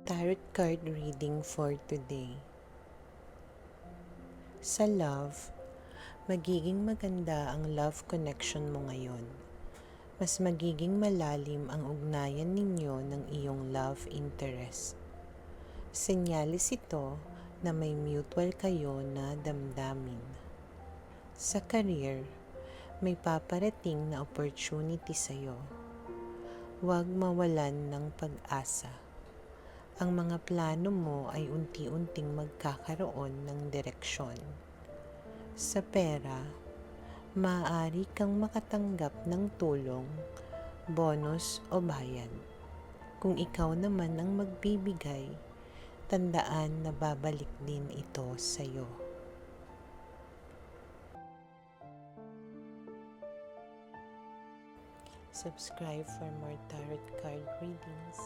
Tarot card reading for today. Sa love, magiging maganda ang love connection mo ngayon. Mas magiging malalim ang ugnayan ninyo ng iyong love interest. Senyalis ito na may mutual kayo na damdamin. Sa career, may paparating na opportunity sa'yo. Huwag mawalan ng pag-asa. Ang mga plano mo ay unti-unting magkakaroon ng direksyon. Sa pera, maaari kang makatanggap ng tulong, bonus o bayad. Kung ikaw naman ang magbibigay, tandaan na babalik din ito sa'yo. Subscribe for more tarot card readings.